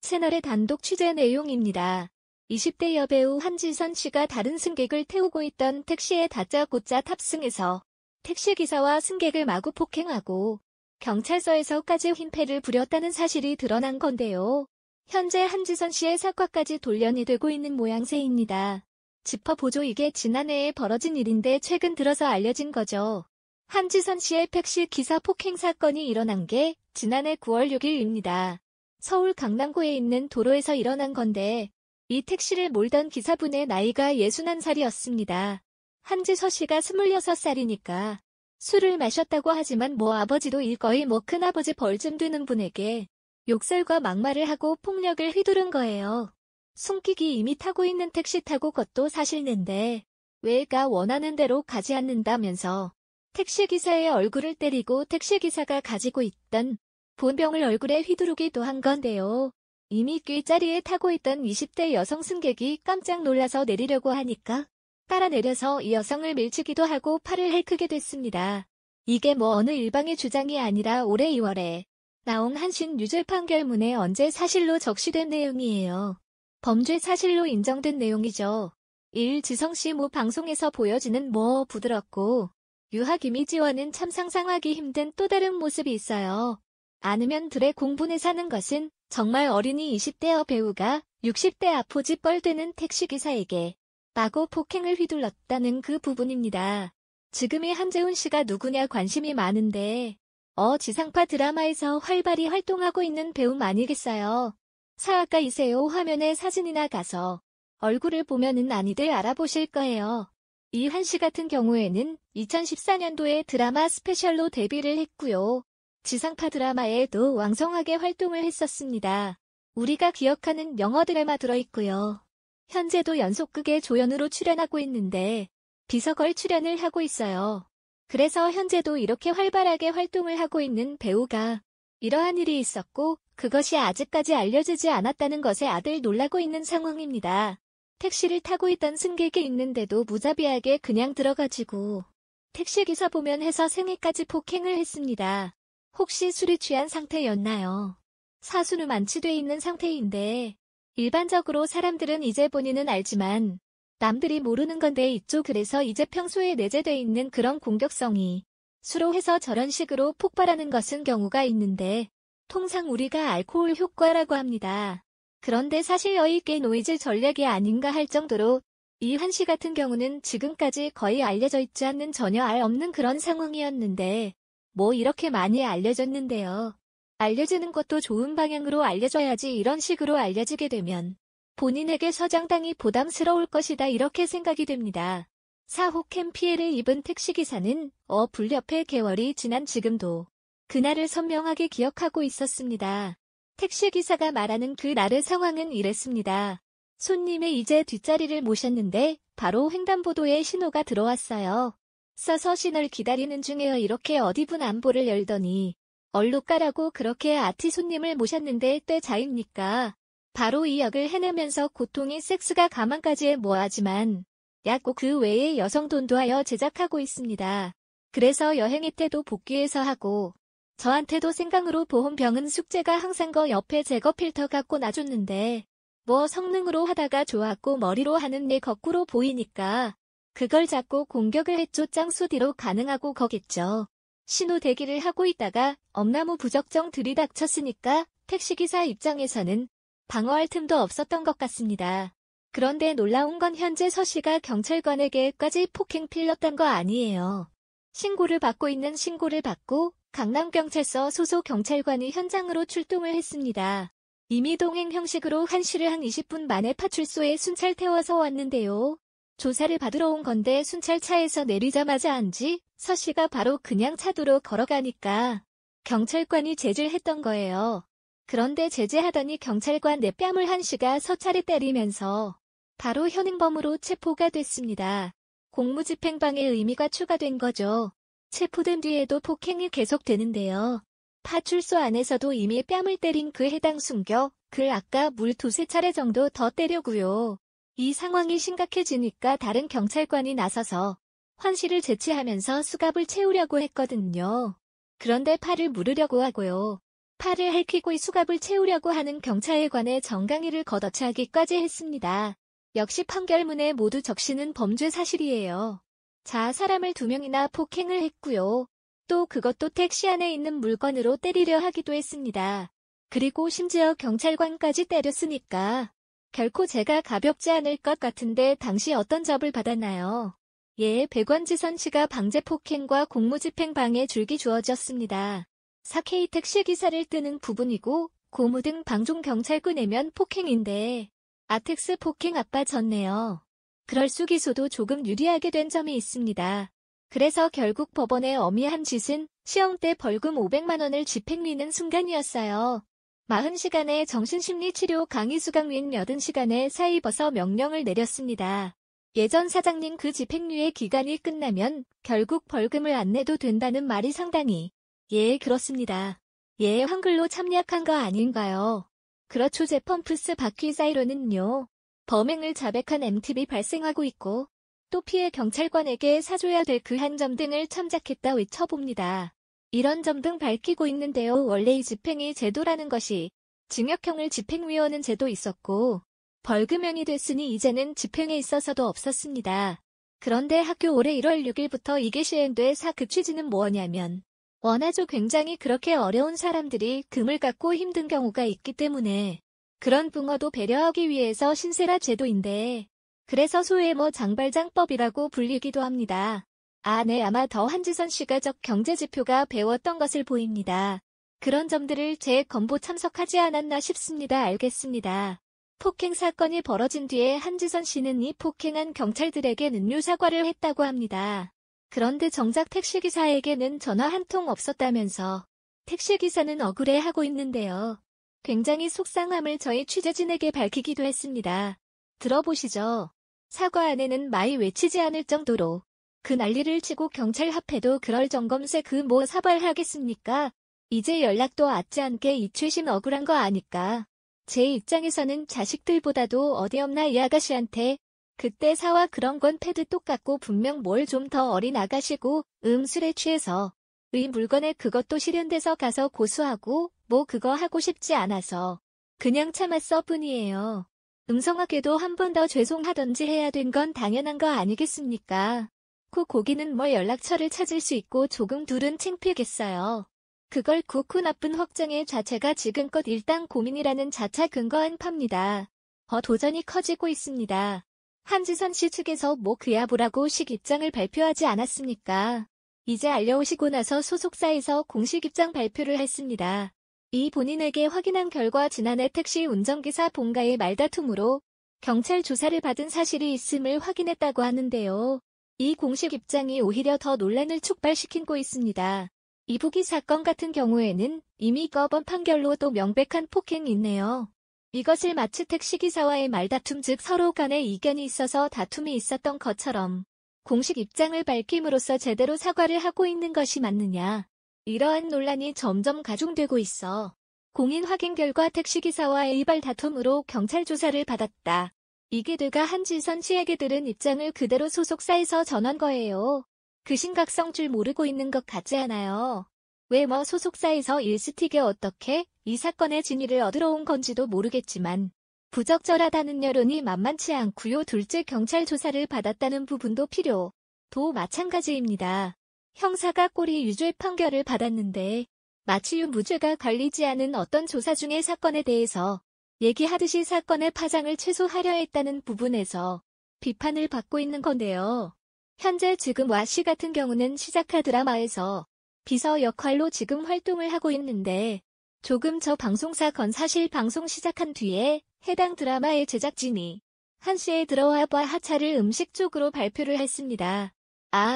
채널의 단독 취재 내용입니다. 20대 여배우 한지선 씨가 다른 승객을 태우고 있던 택시에 다짜고짜 탑승해서 택시기사와 승객을 마구 폭행하고 경찰서에서까지 흰패를 부렸다는 사실이 드러난 건데요. 현재 한지선 씨의 사과까지 돌연이 되고 있는 모양새입니다. 짚어보죠. 이게 지난해에 벌어진 일인데 최근 들어서 알려진 거죠. 한지선 씨의 택시 기사 폭행 사건이 일어난 게 지난해 9월 6일입니다. 서울 강남구에 있는 도로에서 일어난 건데 이 택시를 몰던 기사분의 나이가 61살이었습니다. 한지선 씨가 26살이니까 술을 마셨다고 하지만 아버지도 일거이 큰아버지 벌쯤 되는 분에게 욕설과 막말을 하고 폭력을 휘두른 거예요. 숨기기 이미 타고 있는 택시 타고 것도 사실인데 왜가 원하는 대로 가지 않는다면서 택시기사의 얼굴을 때리고 택시기사가 가지고 있던 본병을 얼굴에 휘두르기도 한 건데요. 이미 뒷자리에 타고 있던 20대 여성 승객이 깜짝 놀라서 내리려고 하니까 따라 내려서 이 여성을 밀치기도 하고 팔을 핥게 됐습니다. 이게 어느 일방의 주장이 아니라 올해 2월에 나온 한신 유죄 판결문에 언제 사실로 적시된 내용이에요. 범죄 사실로 인정된 내용이죠. 지성 씨 방송에서 보여지는 부드럽고 유학 이미지와는 참 상상하기 힘든 또 다른 모습이 있어요. 않으면 들에 공분에 사는 것은 정말 어린이 20대 여배우가 60대 아포지 뻘되는 택시기사에게 마구 폭행을 휘둘렀다는 그 부분입니다. 지금의 한재훈 씨가 누구냐 관심이 많은데 지상파 드라마에서 활발히 활동하고 있는 배우 아니겠어요. 사악가이세요. 화면에 사진이나 가서 얼굴을 보면은 많이들 알아보실 거예요. 이 한 씨 같은 경우에는 2014년도에 드라마 스페셜로 데뷔를 했고요. 지상파 드라마에도 왕성하게 활동을 했었습니다. 우리가 기억하는 영어 드라마 들어있고요. 현재도 연속극의 조연으로 출연하고 있는데 비서걸 출연을 하고 있어요. 그래서 현재도 이렇게 활발하게 활동을 하고 있는 배우가 이러한 일이 있었고 그것이 아직까지 알려지지 않았다는 것에 다들 놀라고 있는 상황입니다. 택시를 타고 있던 승객이 있는데도 무자비하게 그냥 들어가지고 택시기사 보면 해서 생애까지 폭행을 했습니다. 혹시 술이 취한 상태였나요? 사수는 만취돼 있는 상태인데 일반적으로 사람들은 이제 본인은 알지만 남들이 모르는 건데 있죠. 그래서 이제 평소에 내재돼 있는 그런 공격성이 수로 해서 저런 식으로 폭발하는 것은 경우가 있는데 통상 우리가 알코올 효과라고 합니다. 그런데 사실 이게 노이즈 전략이 아닌가 할 정도로 이 한 씨 같은 경우는 지금까지 거의 알려져 있지 않는 전혀 알 없는 그런 상황이었는데 이렇게 많이 알려졌는데요. 알려지는 것도 좋은 방향으로 알려져야지 이런 식으로 알려지게 되면 본인에게 상당히 부담스러울 것이다 이렇게 생각이 됩니다. 사호캠 피해를 입은 택시기사는 불협의 개월이 지난 지금도 그날을 선명하게 기억하고 있었습니다. 택시기사가 말하는 그날의 상황은 이랬습니다. 손님의 이제 뒷자리를 모셨는데 바로 횡단보도에 신호가 들어왔어요. 서서 신호를 기다리는 중에 이렇게 어디 분 안보를 열더니 얼룩가라고 그렇게 아티 손님을 모셨는데 때자입니까? 바로 이 역을 해내면서 고통이 섹스가 가만까지에 하지만 약고 그 외에 여성 돈도 하여 제작하고 있습니다. 그래서 여행의 태도 복귀해서 하고 저한테도 생강으로 보온병은 숙제가 항상 옆에 제거 필터 갖고 놔줬는데 성능으로 하다가 좋았고 머리로 하는 내 거꾸로 보이니까 그걸 잡고 공격을 했죠. 짱수 뒤로 가능하고 거겠죠. 신호 대기를 하고 있다가 엄나무 부적정 들이닥쳤으니까 택시기사 입장에서는 방어할 틈도 없었던 것 같습니다. 그런데 놀라운 건 현재 서 씨가 경찰관에게까지 폭행 필렀던 거 아니에요. 신고를 받고 강남경찰서 소속 경찰관이 현장으로 출동을 했습니다. 이미 동행 형식으로 한 씨를 한 20분 만에 파출소에 순찰 태워서 왔는데요. 조사를 받으러 온 건데 순찰차에서 내리자마자 서 씨가 바로 그냥 차도로 걸어가니까 경찰관이 제지를 했던 거예요. 그런데 제지하더니 경찰관 내 뺨을 한 씨가 서차례 때리면서 바로 현행범으로 체포가 됐습니다. 공무집행방해 의미가 추가된 거죠. 체포된 뒤에도 폭행이 계속되는데요. 파출소 안에서도 이미 뺨을 때린 그 해당 승객을 아까 물 두세 차례 정도 더 때려고요. 이 상황이 심각해지니까 다른 경찰관이 나서서 환 씨를 제치하면서 수갑을 채우려고 했거든요. 그런데 팔을 물으려고 하고요. 팔을 핥히고 수갑을 채우려고 하는 경찰에 관해 정강이를 걷어차기까지 했습니다. 역시 판결문에 모두 적시는 범죄 사실이에요. 자, 사람을 2명이나 폭행을 했고요. 또 그것도 택시 안에 있는 물건으로 때리려 하기도 했습니다. 그리고 심지어 경찰관까지 때렸으니까 결코 죄가 가볍지 않을 것 같은데 당시 어떤 접을 받았나요? 예, 백원지선 씨가 방제 폭행과 공무집행 방해 줄기 주어졌습니다. 4K 택시기사를 뜨는 부분이고 고무 등 방종 경찰구 내면 폭행인데 아텍스 폭행 아빠졌네요. 그럴 수 기소도 조금 유리하게 된 점이 있습니다. 그래서 결국 법원의 어미한 짓은 시험 때 벌금 500만 원을 집행미는 순간이었어요. 40시간의 정신심리치료 강의 수강 및 80시간의 사입어서 명령을 내렸습니다. 예전 사장님 그 집행유예 기간이 끝나면 결국 벌금을 안 내도 된다는 말이 상당히 예, 그렇습니다. 예, 한글로 참 약한 거 아닌가요? 그렇죠. 제 펌프스 바퀴 사이로는요. 범행을 자백한 MTB 발생하고 있고 또 피해 경찰관에게 사줘야 될 그 한 점 등을 참작했다 외쳐봅니다. 이런 점 등 밝히고 있는데요. 원래 이 집행이 제도라는 것이 징역형을 집행위원은 제도 있었고 벌금형이 됐으니 이제는 집행에 있어서도 없었습니다. 그런데 학교 올해 1월 6일부터 이게 시행돼 그 취지는 뭐냐면 원하죠. 굉장히 그렇게 어려운 사람들이 금을 갖고 힘든 경우가 있기 때문에 그런 붕어도 배려하기 위해서 신세라 제도인데 그래서 소위 장발장법이라고 불리기도 합니다. 아, 네, 아마 더 한지선 씨가 적 경제지표가 배웠던 것을 보입니다. 그런 점들을 제 건보 참석하지 않았나 싶습니다. 알겠습니다. 폭행 사건이 벌어진 뒤에 한지선 씨는 이 폭행한 경찰들에게 능률 사과를 했다고 합니다. 그런데 정작 택시기사에게는 전화 한 통 없었다면서 택시기사는 억울해하고 있는데요. 굉장히 속상함을 저희 취재진에게 밝히기도 했습니다. 들어보시죠. 사과 안에는 마이 외치지 않을 정도로 그 난리를 치고 경찰 합해도 그럴 점검새 사발하겠습니까? 이제 연락도 받지 않게 이 최신 억울한 거 아니까. 제 입장에서는 자식들보다도 어디 없나 이 아가씨한테 그때 사와 그런 건 패드 똑같고 분명 뭘 좀 더 어린 아가씨고 술에 취해서 의 물건에 그것도 실현돼서 가서 고소하고 그거 하고 싶지 않아서 그냥 참았어 뿐이에요. 음성하게도 한 번 더 죄송하던지 해야 된 건 당연한 거 아니겠습니까? 고기는 연락처를 찾을 수 있고 조금 둘은 창피겠어요. 그걸 나쁜 확정의 자체가 지금껏 일단 고민이라는 자차 근거한 팝니다. 도전이 커지고 있습니다. 한지선 씨 측에서 그야 보라고 식 입장을 발표하지 않았습니까? 이제 알려오시고 나서 소속사에서 공식 입장 발표를 했습니다. 이 본인에게 확인한 결과 지난해 택시 운전기사 본가의 말다툼으로 경찰 조사를 받은 사실이 있음을 확인했다고 하는데요. 이 공식 입장이 오히려 더 논란을 촉발시키고 있습니다. 이부기 사건 같은 경우에는 이미 법원 판결로 또 명백한 폭행이 있네요. 이것을 마치 택시기사와의 말다툼 즉 서로 간에 이견이 있어서 다툼이 있었던 것처럼 공식 입장을 밝힘으로써 제대로 사과를 하고 있는 것이 맞느냐. 이러한 논란이 점점 가중되고 있어 공인 확인 결과 택시기사와의 이발 다툼으로 경찰 조사를 받았다. 이게 돼가 한지선 씨에게 들은 입장을 그대로 소속사에서 전한 거예요. 그 심각성 줄 모르고 있는 것 같지 않아요. 왜 소속사에서 일스틱에 어떻게 이 사건의 진위를 얻으러 온 건지도 모르겠지만 부적절하다는 여론이 만만치 않고요. 둘째 경찰 조사를 받았다는 부분도 필요도 마찬가지입니다. 형사가 꼬리 유죄 판결을 받았는데 마치 유무죄가 걸리지 않은 어떤 조사 중의 사건에 대해서 얘기하듯이 사건의 파장을 최소화하려 했다는 부분에서 비판을 받고 있는 건데요. 현재 지금 와씨 같은 경우는 시작하 드라마에서 비서 역할로 지금 활동을 하고 있는데 조금 저 방송사 건 사실 방송 시작한 뒤에 해당 드라마의 제작진이 한씨에 들어와 봐 하차를 음식 쪽으로 발표를 했습니다.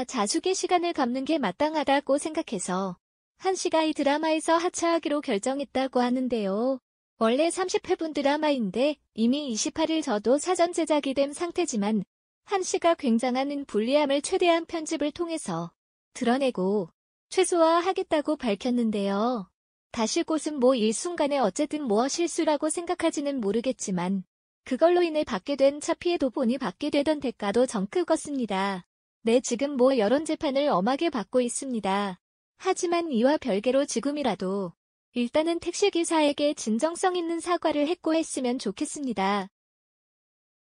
자숙의 시간을 갚는 게 마땅하다고 생각해서 한씨가 이 드라마에서 하차하기로 결정했다고 하는데요. 원래 30회분 드라마인데 이미 28일 저도 사전 제작이 된 상태지만 한씨가 굉장한 불리함을 최대한 편집을 통해서 드러내고 최소화하겠다고 밝혔는데요. 다시 곳은 일순간에 어쨌든 실수라고 생각하지는 모르겠지만 그걸로 인해 받게 된 차 피해도 보니 받게 되던 대가도 정 크겠습니다. 네, 지금 여론 재판을 엄하게 받고 있습니다. 하지만 이와 별개로 지금이라도 일단은 택시기사에게 진정성 있는 사과를 해고했으면 좋겠습니다.